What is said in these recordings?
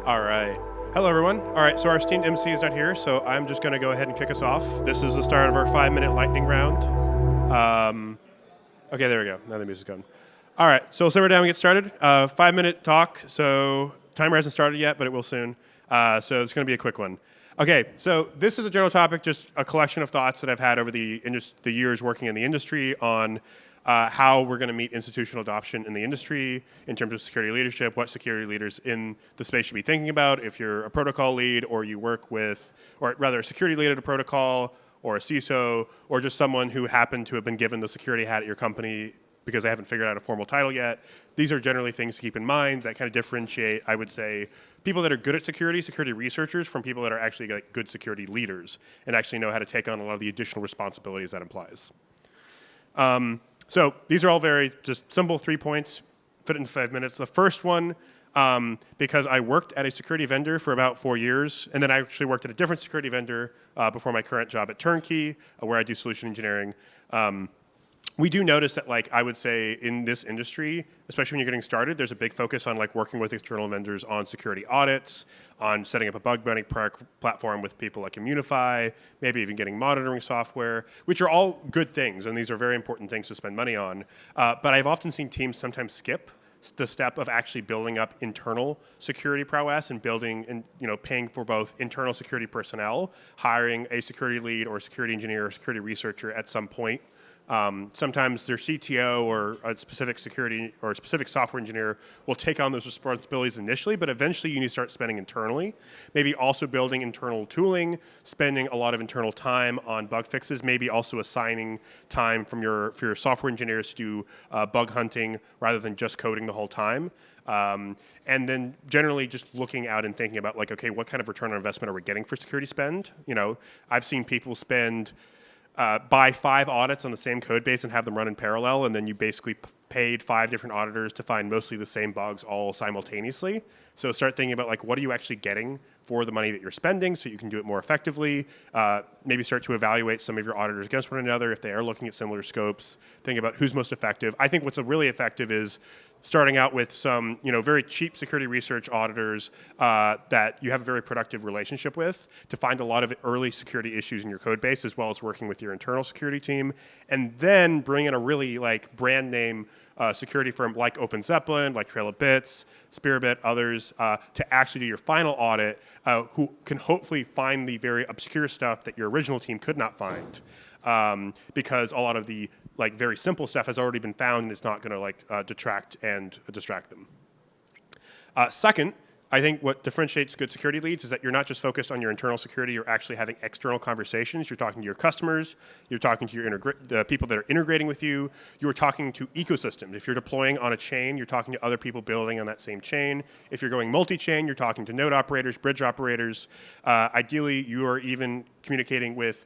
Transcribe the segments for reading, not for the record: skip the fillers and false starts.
All right. Hello, everyone. All right, so our esteemed MC is not here, so I'm just going to go ahead and kick us off. This is the start of our 5-minute lightning round. Okay, there we go. Now the music's going. All right, so we'll sit down and get started. 5-minute talk, so timer hasn't started yet, but it will soon. So it's going to be a quick one. Okay, so this is a general topic, just a collection of thoughts that I've had over the years working in the industry on how we're going to meet institutional adoption in the industry in terms of security leadership, what security leaders in the space should be thinking about if you're a protocol lead or you work with, or rather a security lead at a protocol or a CISO or just someone who happened to have been given the security hat at your company because they haven't figured out a formal title yet. These are generally things to keep in mind that kind of differentiate, I would say, people that are good at security researchers, from people that are actually like good security leaders and actually know how to take on a lot of the additional responsibilities that implies. So these are all very just simple 3 points, fit in 5 minutes. The first one, because I worked at a security vendor for about 4 years, and then I actually worked at a different security vendor before my current job at Turnkey, where I do solution engineering. We do notice that, like, I would say in this industry, especially when you're getting started, there's a big focus on like working with external vendors on security audits, on setting up a bug bounty platform with people like Immunify, maybe even getting monitoring software, which are all good things, and these are very important things to spend money on. But I've often seen teams sometimes skip the step of actually building up internal security prowess and building and paying for both internal security personnel, hiring a security lead or a security engineer or security researcher at some point. Sometimes their CTO or a specific security or a specific software engineer will take on those responsibilities initially, but eventually you need to start spending internally. Maybe also building internal tooling, spending a lot of internal time on bug fixes, maybe also assigning time for your software engineers to do bug hunting rather than just coding the whole time. And then generally just looking out and thinking about like, okay, what kind of return on investment are we getting for security spend? I've seen people spend buy 5 audits on the same code base and have them run in parallel, and then you basically paid 5 different auditors to find mostly the same bugs all simultaneously. So start thinking about like, what are you actually getting for the money that you're spending so you can do it more effectively. Maybe start to evaluate some of your auditors against one another if they are looking at similar scopes. Think about who's most effective. I think what's really effective is starting out with some very cheap security research auditors that you have a very productive relationship with to find a lot of early security issues in your code base, as well as working with your internal security team, and then bring in a really like brand name security firm like Open Zeppelin, like Trail of Bits, Spearbit, others, to actually do your final audit, who can hopefully find the very obscure stuff that your original team could not find, because a lot of the like very simple stuff has already been found and it's not going to like detract and distract them. Second, I think what differentiates good security leads is that you're not just focused on your internal security, you're actually having external conversations. You're talking to your customers, you're talking to the people that are integrating with you, you're talking to ecosystems. If you're deploying on a chain, you're talking to other people building on that same chain. If you're going multi-chain, you're talking to node operators, bridge operators. Ideally, you are even communicating with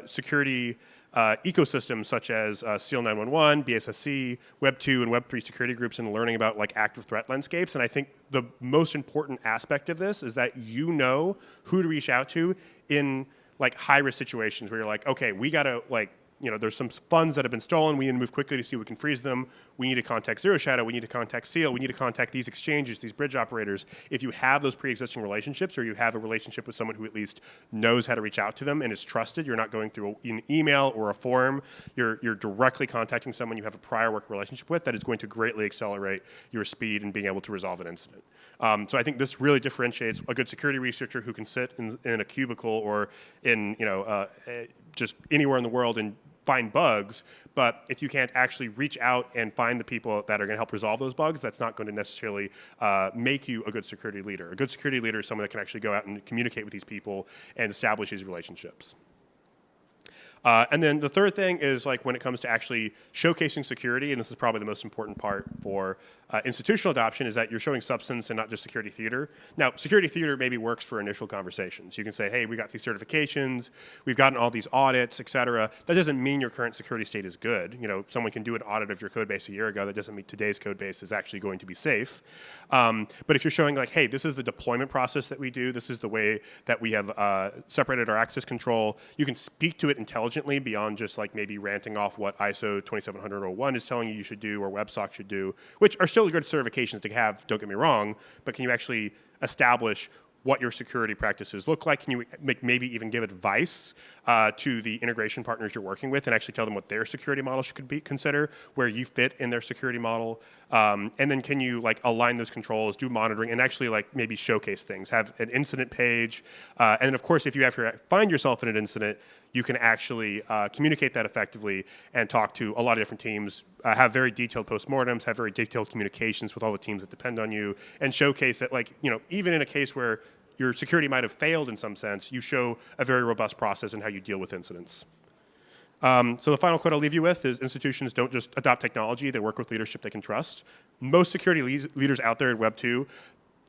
security ecosystems such as SEAL 911, BSSC, Web 2, and Web 3 security groups, and learning about like active threat landscapes. And I think the most important aspect of this is that you know who to reach out to in like high-risk situations where you're like, okay, we got to like, there's some funds that have been stolen. We need to move quickly to see if we can freeze them. We need to contact Zero Shadow. We need to contact SEAL. We need to contact these exchanges, these bridge operators. If you have those pre-existing relationships, or you have a relationship with someone who at least knows how to reach out to them and is trusted, you're not going through an email or a form. You're directly contacting someone you have a prior work relationship with. That is going to greatly accelerate your speed in being able to resolve an incident. So I think this really differentiates a good security researcher who can sit in a cubicle or in just anywhere in the world and find bugs, but if you can't actually reach out and find the people that are going to help resolve those bugs, that's not going to necessarily make you a good security leader. A good security leader is someone that can actually go out and communicate with these people and establish these relationships. And then the third thing is like when it comes to actually showcasing security, and this is probably the most important part for institutional adoption, is that you're showing substance and not just security theater. Now, security theater maybe works for initial conversations. You can say, hey, we got these certifications, we've gotten all these audits, et cetera. That doesn't mean your current security state is good. Someone can do an audit of your code base a year ago. That doesn't mean today's code base is actually going to be safe. But if you're showing like, hey, this is the deployment process that we do, this is the way that we have separated our access control, you can speak to it intelligently intelligently beyond just like maybe ranting off what ISO 27001 is telling you should do or WebSock should do, which are still good certifications to have, don't get me wrong, but can you actually establish what your security practices look like? Can you maybe even give advice to the integration partners you're working with and actually tell them what their security model should consider, where you fit in their security model? And then can you like align those controls, do monitoring, and actually like maybe showcase things, have an incident page. And then of course, if you ever find yourself in an incident, you can actually communicate that effectively and talk to a lot of different teams, have very detailed postmortems, have very detailed communications with all the teams that depend on you, and showcase that, like, you know, even in a case where your security might have failed in some sense, you show a very robust process in how you deal with incidents. So the final quote I'll leave you with is institutions don't just adopt technology, they work with leadership they can trust. Most security leaders out there in Web 2,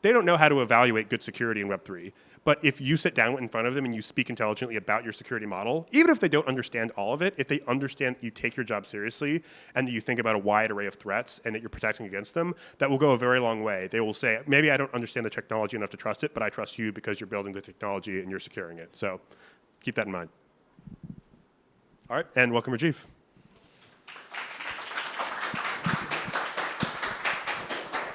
they don't know how to evaluate good security in Web 3. But if you sit down in front of them and you speak intelligently about your security model, even if they don't understand all of it, if they understand that you take your job seriously and that you think about a wide array of threats and that you're protecting against them, that will go a very long way. They will say, maybe I don't understand the technology enough to trust it, but I trust you because you're building the technology and you're securing it. So keep that in mind. All right, and welcome, Rajiv.